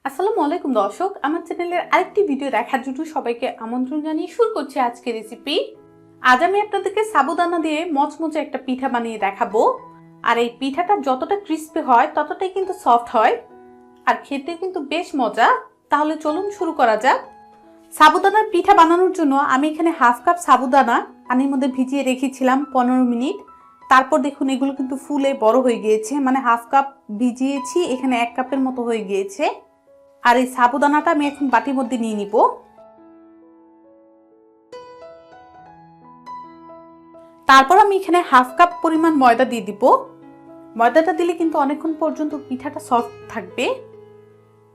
আসসালামু আলাইকুম দর্শক, আমার চ্যানেলের আরেকটি ভিডিও দেখার জন্য সবাইকে আমন্ত্রণ জানিয়ে শুরু করছি আজকের রেসিপি। আজ আমি আপনাদেরকে সাবুদানা দিয়ে মচমচে একটা পিঠা বানিয়ে দেখাবো। আর এই পিঠাটা যতটা ক্রিস্পি হয় ততটাই কিন্তু সফট হয়, আর খেতে কিন্তু বেশ মজা। তাহলে চলুন শুরু করা যাক। সাবুদানার পিঠা বানানোর জন্য আমি এখানে হাফ কাপ সাবুদানা পানির মধ্যে ভিজিয়ে রেখেছিলাম 15 মিনিট। তারপর দেখুন এগুলো কিন্তু ফুলে বড় হয়ে গিয়েছে, মানে হাফ কাপ ভিজিয়েছি, এখানে 1 কাপের মতো হয়ে গিয়েছে। আর এই সাবুদানাটা আমি এখন বাটির মধ্যে নিয়ে নিব। তারপর আমি এখানে হাফ কাপ পরিমাণ ময়দা দিয়ে দিব। ময়দাটা দিলে কিন্তু অনেকক্ষণ পর্যন্ত পিঠাটা সফট থাকবে।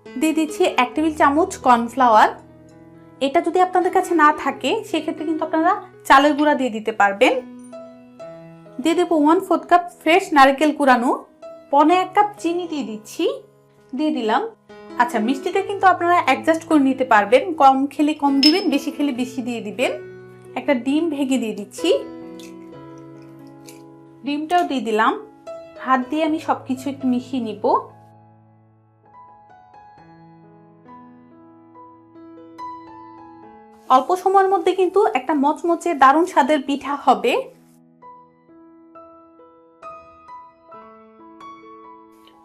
দিয়ে দিচ্ছি 1 টেবিল চামচ কর্নফ্লাওয়ার। এটা যদি আপনাদের কাছে না থাকে সেক্ষেত্রে কিন্তু আপনারা চালের গুঁড়া দিয়ে দিতে পারবেন। দিয়ে দেবো 1/4 কাপ ফ্রেশ নারকেল কুড়ানো। 1/4 কাপ চিনি দিয়ে দিচ্ছি, দিয়ে দিলাম। আচ্ছা, মিষ্টিটা কিন্তু আপনারা অ্যাডজাস্ট করে নিতে পারবেন, কম খেলে কম দিবেন, বেশি খেলে বেশি দিয়ে দিবেন। একটা ডিম ভেঙে দিয়ে দিচ্ছি, ডিমটাও দিয়ে দিলাম। হাত দিয়ে আমি সবকিছু একটু মিশিয়ে নিব। অল্প সময়ের মধ্যে কিন্তু একটা মচমচে দারুণ স্বাদের পিঠা হবে।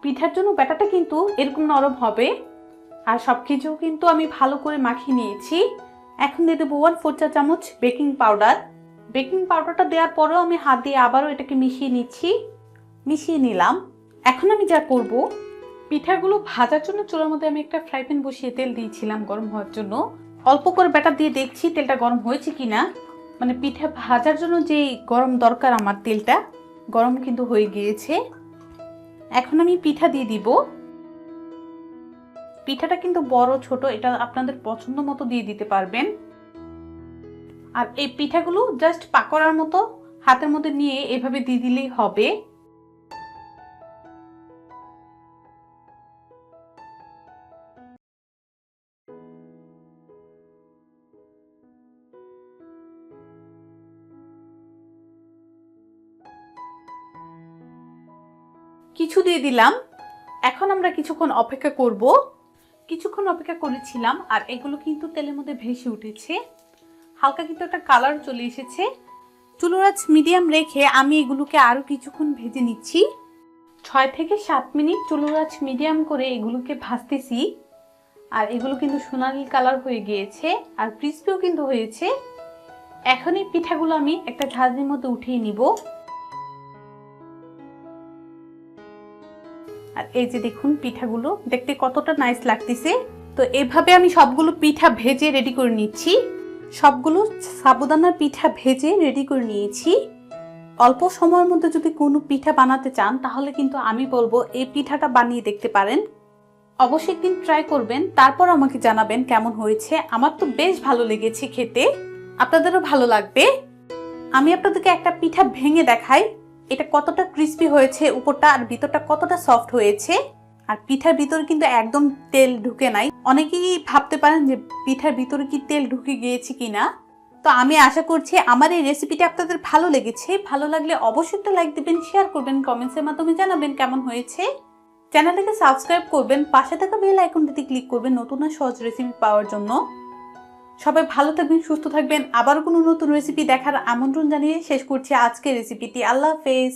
পিঠার জন্য ব্যাটারটা কিন্তু এরকম নরম হবে। আর সবকিছু কিন্তু আমি ভালো করে মাখিয়ে নিয়েছি। এখন দিয়ে দেবো 1/4 চা চামচ বেকিং পাউডার। বেকিং পাউডারটা দেওয়ার পরেও আমি হাত দিয়ে আবারও এটাকে মিশিয়ে নিচ্ছি। মিশিয়ে নিলাম। এখন আমি যা করব, পিঠাগুলো ভাজার জন্য চুলার মধ্যে আমি একটা ফ্রাই প্যান বসিয়ে তেল দিয়েছিলাম গরম হওয়ার জন্য। অল্প করে ব্যাটার দিয়ে দেখছি তেলটা গরম হয়েছে কিনা। মানে পিঠা ভাজার জন্য যে গরম দরকার আমার তেলটা গরম কিন্তু হয়ে গিয়েছে। এখন আমি পিঠা দিয়ে দিব। পিঠাটা কিন্তু বড় ছোট এটা আপনাদের পছন্দ মতো দিয়ে দিতে পারবেন। আর এই পিঠাগুলো জাস্ট পাকোড়ার মতো হাতের মধ্যে নিয়ে এভাবে দিয়ে দিলেই হবে। কিছু দিয়ে দিলাম। এখন আমরা কিছুক্ষণ অপেক্ষা করব। কিছুক্ষণ অপেক্ষা করেছিলাম আর এগুলো কিন্তু তেলের মধ্যে ভেসে উঠেছে। হালকা কিন্তু একটা কালার চলে এসেছে। চুলার আঁচ মিডিয়াম রেখে আমি এগুলোকে আরো কিছুক্ষণ ভেজে নিচ্ছি। 6 থেকে 7 মিনিট চুলার আঁচ মিডিয়াম করে এগুলোকে ভাজতেছি। আর এগুলো কিন্তু সোনালী কালার হয়ে গিয়েছে আর ক্রিস্পিও কিন্তু হয়েছে। এখন এই পিঠাগুলো আমি একটা ঝাঁঝরির মধ্যে উঠিয়ে নিব। আর এই যে দেখুন পিঠাগুলো দেখতে কতটা নাইস লাগতেছে। তো এভাবে আমি সবগুলো পিঠা ভেজে রেডি করে নিচ্ছি। সবগুলো সাবুদানার পিঠা ভেজে রেডি করে নিয়েছি। অল্প সময়ের মধ্যে যদি কোনো পিঠা বানাতে চান তাহলে কিন্তু আমি বলবো এই পিঠাটা বানিয়ে দেখতে পারেন। অবশ্যই একদিন ট্রাই করবেন, তারপর আমাকে জানাবেন কেমন হয়েছে। আমার তো বেশ ভালো লেগেছে খেতে, আপনাদেরও ভালো লাগবে। আমি আপনাদেরকে একটা পিঠা ভেঙে দেখাই এটা কতটা ক্রিস্পি হয়েছে উপরটা আর ভিতরটা কতটা সফট হয়েছে। আর পিঠার ভিতরে কিন্তু একদম তেল ঢুকে নাই। অনেকেই ভাবতে পারেন যে পিঠার ভিতরে কি তেল ঢুকে গিয়েছে কিনা। তো আমি আশা করছি আমার এই রেসিপিটা আপনাদের ভালো লেগেছে। ভালো লাগলে অবশ্যই একটা লাইক দিবেন, শেয়ার করবেন, কমেন্টসের মাধ্যমে জানাবেন কেমন হয়েছে। চ্যানেলটাকে সাবস্ক্রাইব করবেন, পাশে থাকা বেল আইকনটিতে ক্লিক করবেন নতুন আর সহজ রেসিপি পাওয়ার জন্য। সবাই ভালো থাকবেন, সুস্থ থাকবেন। আবার কোনো নতুন রেসিপি দেখার আমন্ত্রণ জানিয়ে শেষ করছি আজকের রেসিপিটি। আল্লাহ হাফেজ।